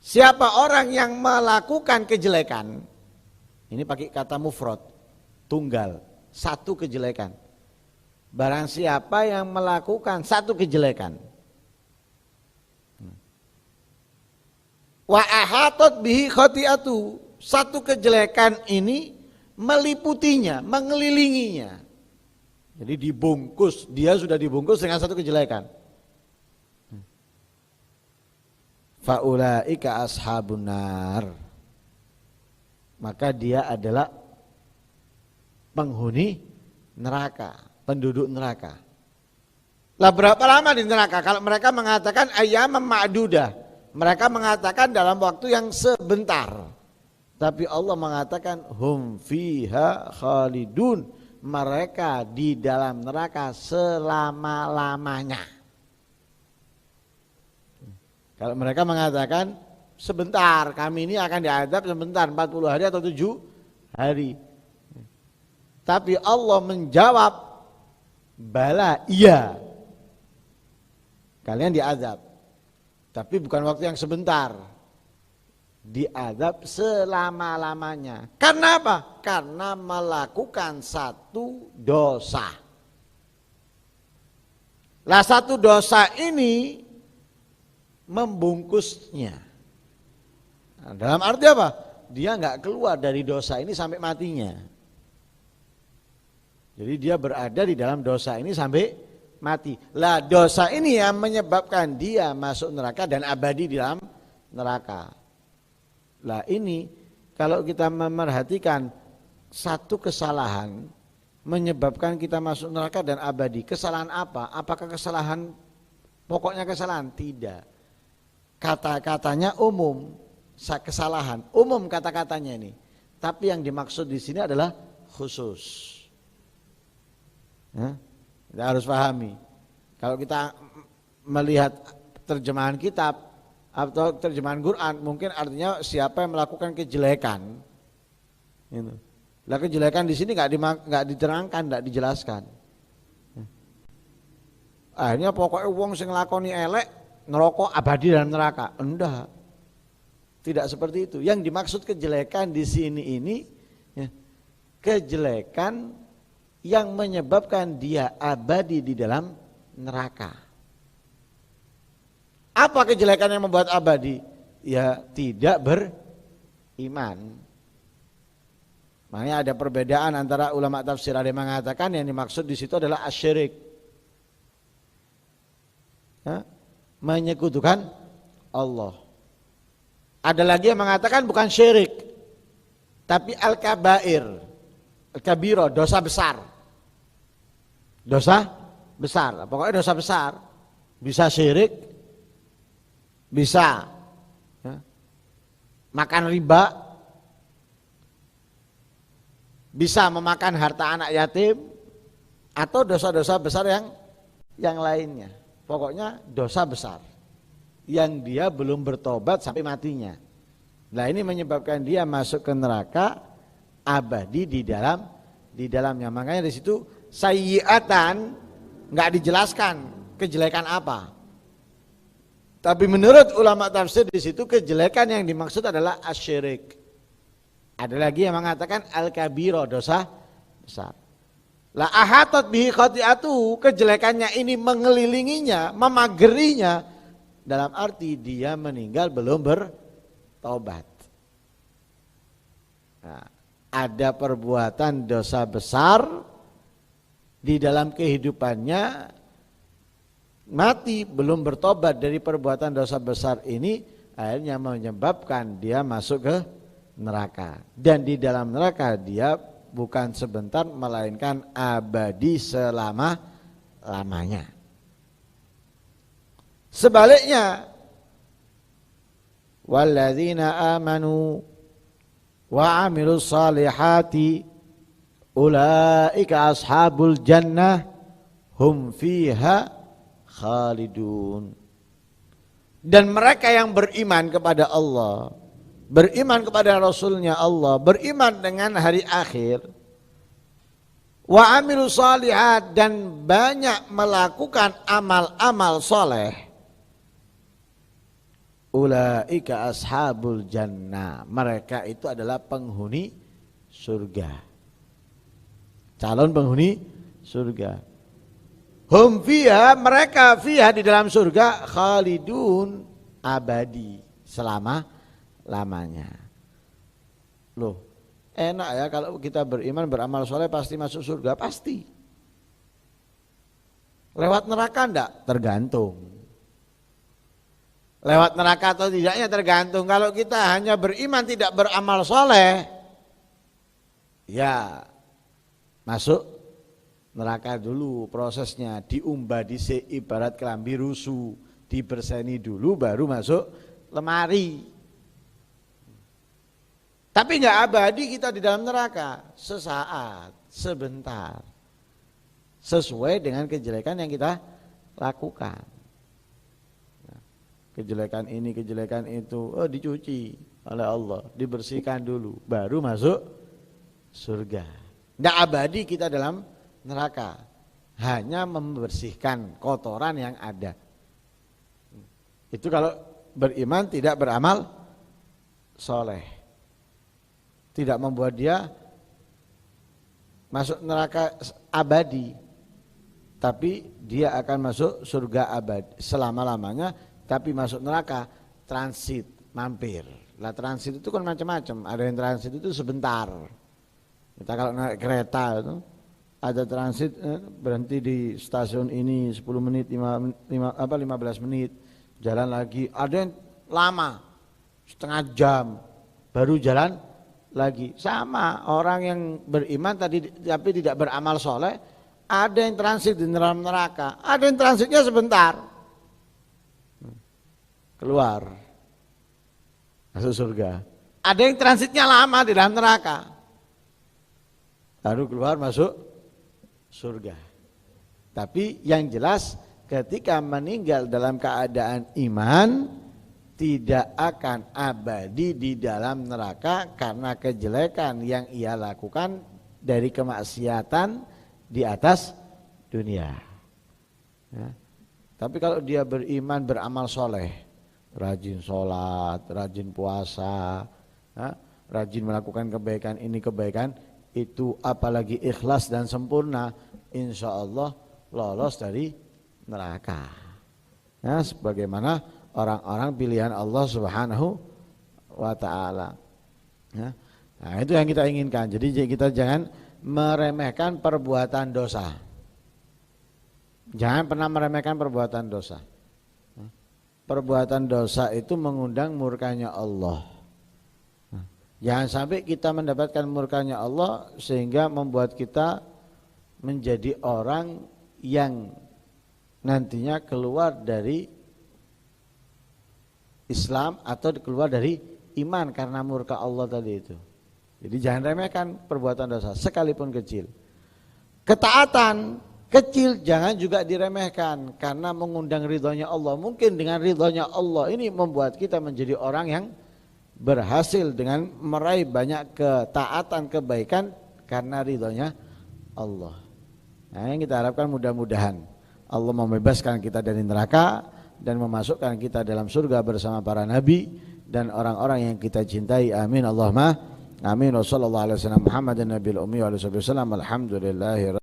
Siapa orang yang melakukan kejelekan, ini pakai kata mufrad, tunggal, satu kejelekan. Barang siapa yang melakukan satu kejelekan, wa ahatat bihi khati'atu, satu kejelekan ini meliputinya, mengelilinginya. Jadi dibungkus, dia sudah dibungkus dengan satu kejelekan. Faulaika ashabun nar, maka dia adalah penghuni neraka, penduduk neraka. Lah berapa lama di neraka? Kalau mereka mengatakan ayyam ma'dudah, mereka mengatakan dalam waktu yang sebentar. Tapi Allah mengatakan hum fiha khalidun, mereka di dalam neraka selama-lamanya. Kalau mereka mengatakan sebentar, kami ini akan diadab sebentar, 40 hari atau 7 hari. Tapi Allah menjawab, bala, iya, kalian diadab. Tapi bukan waktu yang sebentar, diadab selama-lamanya. Karena apa? Karena melakukan satu dosa. Lah satu dosa ini membungkusnya. Nah, dalam arti apa? Dia nggak keluar dari dosa ini sampai matinya. Jadi dia berada di dalam dosa ini sampai mati. Lah dosa ini yang menyebabkan dia masuk neraka dan abadi di dalam neraka. Lah ini kalau kita memerhatikan satu kesalahan menyebabkan kita masuk neraka dan abadi. Kesalahan apa? Apakah kesalahan, pokoknya kesalahan? Tidak. Kata-katanya umum, kesalahan umum kata-katanya ini. Tapi yang dimaksud di sini adalah khusus. Kita harus pahami. Kalau kita melihat terjemahan kitab atau terjemahan Quran, mungkin artinya siapa yang melakukan kejelekan. Lah kejelekan di sini nggak diterangkan, nggak dijelaskan. Akhirnya pokoknya wong sing nglakoni elek neraka abadi dalam neraka. Enggak. Tidak seperti itu. Yang dimaksud kejelekan di sini ini ya, kejelekan yang menyebabkan dia abadi di dalam neraka. Apa kejelekan yang membuat abadi? Ya tidak beriman. Makanya ada perbedaan antara ulama tafsir, ada yang mengatakan yang dimaksud di situ adalah asyirik. Ya, menyekutukan Allah. Ada lagi yang mengatakan bukan syirik, tapi al-kabair, al-kabiro, dosa besar. Dosa besar, pokoknya dosa besar. Bisa syirik, bisa ya, makan riba, bisa memakan harta anak yatim, atau dosa-dosa besar yang lainnya. Pokoknya dosa besar yang dia belum bertobat sampai matinya. Nah ini menyebabkan dia masuk ke neraka abadi di dalamnya. Makanya di situ sayyi'atan nggak dijelaskan kejelekan apa. Tapi menurut ulama tafsir di situ kejelekan yang dimaksud adalah asyirik. Ada lagi yang mengatakan al-kabiro, dosa besar. La ahatat bihi khati'atu, kejelekannya ini mengelilinginya, memagerinya, dalam arti dia meninggal belum bertobat. Nah, ada perbuatan dosa besar di dalam kehidupannya, mati belum bertobat dari perbuatan dosa besar ini, akhirnya menyebabkan dia masuk ke neraka. Dan di dalam neraka dia bukan sebentar melainkan abadi selama-lamanya. Sebaliknya, walladzina amanu wa amilus salihati ulaika ashabul jannah hum fiha khalidun. Dan mereka yang beriman kepada Allah, beriman kepada Rasulnya Allah, beriman dengan hari akhir, wa amilu shalihat, dan banyak melakukan amal-amal soleh, ulaika ashabul jannah, mereka itu adalah penghuni surga, calon penghuni surga. Hum fiha, mereka fiha di dalam surga, khalidun, abadi, selama-lamanya. Loh, enak ya kalau kita beriman beramal soleh pasti masuk surga, pasti. Lewat neraka enggak? Tergantung. Lewat neraka atau tidaknya tergantung. Kalau kita hanya beriman tidak beramal soleh, ya masuk neraka dulu prosesnya, diumbah dhisik ibarat kelambi rusuh, diberseni dulu baru masuk lemari. Tapi enggak abadi kita di dalam neraka, sesaat, sebentar. Sesuai dengan kejelekan yang kita lakukan. Kejelekan ini, kejelekan itu, dicuci oleh Allah, dibersihkan dulu, baru masuk surga. Enggak abadi kita dalam neraka, hanya membersihkan kotoran yang ada. Itu kalau beriman tidak beramal soleh, tidak membuat dia masuk neraka abadi, tapi dia akan masuk surga abadi selama-lamanya. Tapi masuk neraka transit, mampir. Lah transit itu kan macam-macam, ada yang transit itu sebentar. Kita kalau naik kereta itu ada transit, berhenti di stasiun ini 10 menit, 15 menit, jalan lagi. Ada yang lama, setengah jam, baru jalan lagi. Sama orang yang beriman tadi tapi tidak beramal soleh, ada yang transit di dalam neraka, ada yang transitnya sebentar, keluar, masuk surga. Ada yang transitnya lama di dalam neraka, baru keluar masuk surga. Tapi yang jelas ketika meninggal dalam keadaan iman tidak akan abadi di dalam neraka karena kejelekan yang ia lakukan dari kemaksiatan di atas dunia. Ya. Tapi kalau dia beriman beramal soleh, rajin sholat, rajin puasa, ya, rajin melakukan kebaikan ini kebaikan itu, apalagi ikhlas dan sempurna, insya Allah lolos dari neraka. Ya, sebagaimana orang-orang pilihan Allah Subhanahu wa Ta'ala. Ya. Nah, itu yang kita inginkan. Jadi kita jangan meremehkan perbuatan dosa. Jangan pernah meremehkan perbuatan dosa. Perbuatan dosa itu mengundang murkanya Allah. Jangan sampai kita mendapatkan murkanya Allah sehingga membuat kita menjadi orang yang nantinya keluar dari Islam atau keluar dari iman karena murka Allah tadi itu. Jadi jangan remehkan perbuatan dosa sekalipun kecil. Ketaatan kecil jangan juga diremehkan karena mengundang ridhonya Allah. Mungkin dengan ridhonya Allah ini membuat kita menjadi orang yang berhasil dengan meraih banyak ketaatan kebaikan karena ridhonya Allah. Nah, yang kita harapkan mudah-mudahan Allah membebaskan kita dari neraka dan memasukkan kita dalam surga bersama para nabi dan orang-orang yang kita cintai. Amin Allahumma amin. Wassallallahu alaihi wasallam Muhammadan nabiyil ummi wa alihi wasallam. Alhamdulillah.